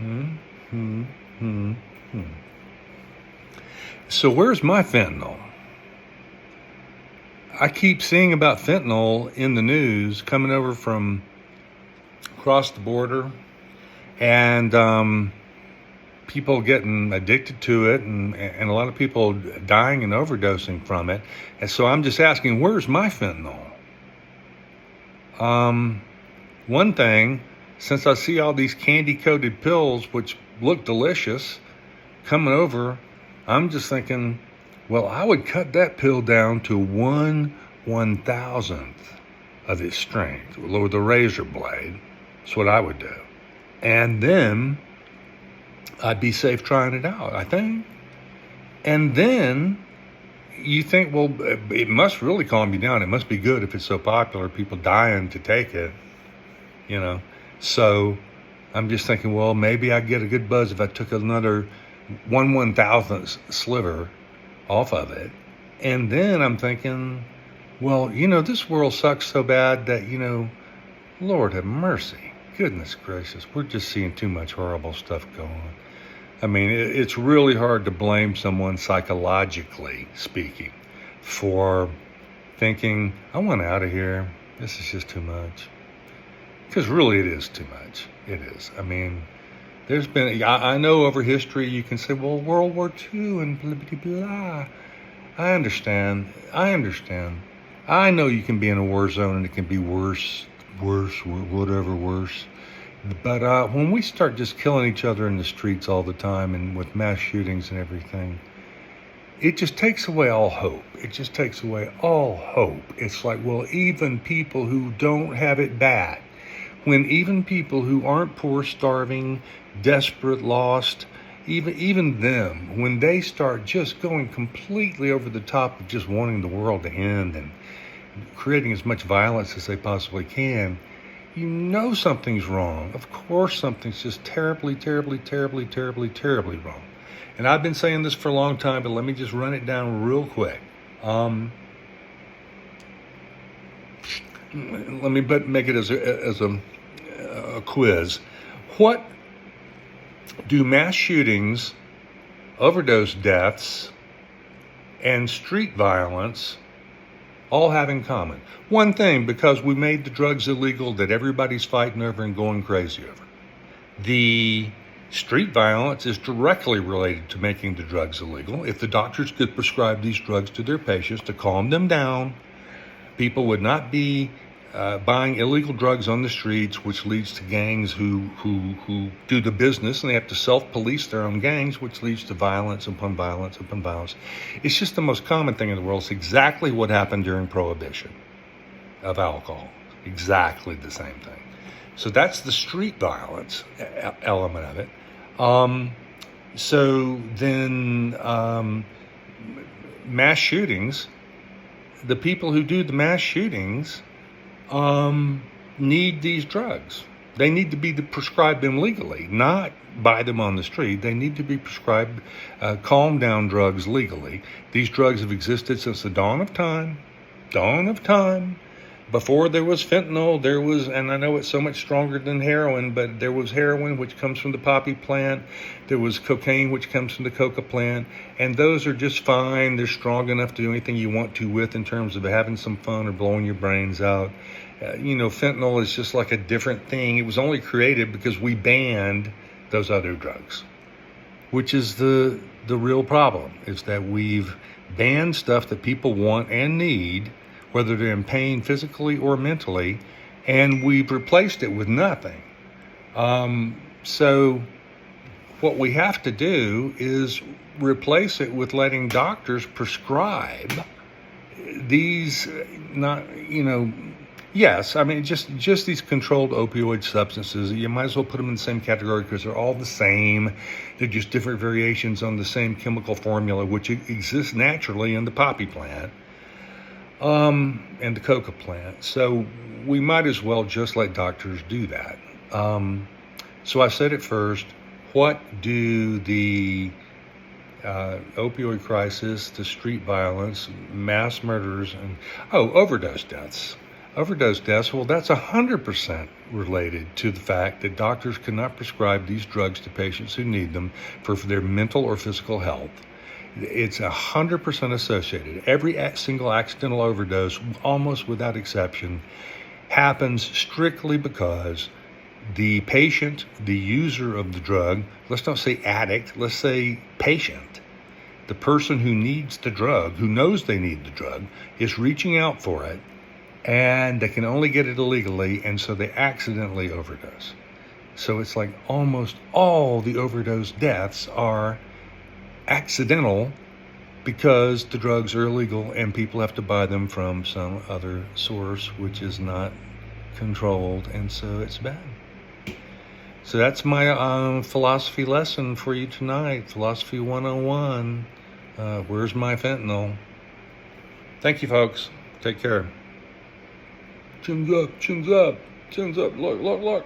Hmm, hmm, hmm, hmm. So where's my fentanyl? I keep seeing about fentanyl in the news coming over from across the border, and people getting addicted to it, and a lot of people dying and overdosing from it. And so I'm just asking, where's my fentanyl? One thing, since I see all these candy-coated pills, which look delicious, coming over, I'm just thinking, well, I would cut that pill down to 1/1000th of its strength with a razor blade. That's what I would do. And then I'd be safe trying it out, I think. And then you think, well, it must really calm you down. It must be good if it's so popular, people dying to take it, you know. So I'm just thinking, well, maybe I'd get a good buzz if I took another 1/1000th sliver off of it. And then I'm thinking, well, this world sucks so bad that, Lord have mercy. Goodness gracious, we're just seeing too much horrible stuff go on. I mean, it's really hard to blame someone psychologically speaking for thinking, I want out of here. This is just too much. Because really it is too much. It is. I mean, there's been, I know over history you can say, well, World War II and blah, blah, blah. I understand. I know you can be in a war zone and it can be worse, whatever worse. But when we start just killing each other in the streets all the time and with mass shootings and everything, it just takes away all hope. It's like, well, even people who don't have it bad, when even people who aren't poor, starving, desperate, lost, even them, when they start just going completely over the top of just wanting the world to end and creating as much violence as they possibly can, something's wrong. Of course something's just terribly, terribly, terribly, terribly, terribly wrong. And I've been saying this for a long time, but let me just run it down real quick. Let me make it as a quiz. What do mass shootings, overdose deaths, and street violence all have in common? One thing, because we made the drugs illegal that everybody's fighting over and going crazy over. The street violence is directly related to making the drugs illegal. If the doctors could prescribe these drugs to their patients to calm them down, people would not be buying illegal drugs on the streets, which leads to gangs who do the business, and they have to self-police their own gangs, which leads to violence upon violence upon violence. It's just the most common thing in the world. It's exactly what happened during Prohibition of alcohol. Exactly the same thing. So that's the street violence element of it. So then mass shootings, the people who do the mass shootings need these drugs. They need to be prescribed them legally, not buy them on the street. They need to be prescribed calm down drugs legally. These drugs have existed since the dawn of time. Before there was fentanyl, there was, and I know it's so much stronger than heroin, but there was heroin, which comes from the poppy plant. There was cocaine, which comes from the coca plant. And those are just fine. They're strong enough to do anything you want to with in terms of having some fun or blowing your brains out. Fentanyl is just like a different thing. It was only created because we banned those other drugs, which is the real problem, is that we've banned stuff that people want and need, whether they're in pain physically or mentally, and we've replaced it with nothing. So what we have to do is replace it with letting doctors prescribe these, yes, I mean, just these controlled opioid substances. You might as well put them in the same category because they're all the same. They're just different variations on the same chemical formula, which exists naturally in the poppy plant. And the coca plant. So we might as well just let doctors do that. So I said it first, what do the opioid crisis, the street violence, mass murders, and overdose deaths. overdose deaths, well, that's 100% related to the fact that doctors cannot prescribe these drugs to patients who need them for their mental or physical health. It's 100% associated. Every single accidental overdose, almost without exception, happens strictly because the patient, the user of the drug, let's not say addict, let's say patient, the person who needs the drug, who knows they need the drug, is reaching out for it, and they can only get it illegally, and so they accidentally overdose. So it's like almost all the overdose deaths are accidental because the drugs are illegal and people have to buy them from some other source which is not controlled, and so it's bad. So that's my philosophy lesson for you tonight. Philosophy 101. Where's my fentanyl? Thank you, folks. Take care. Chins up, chins up, chins up. Look, look, look.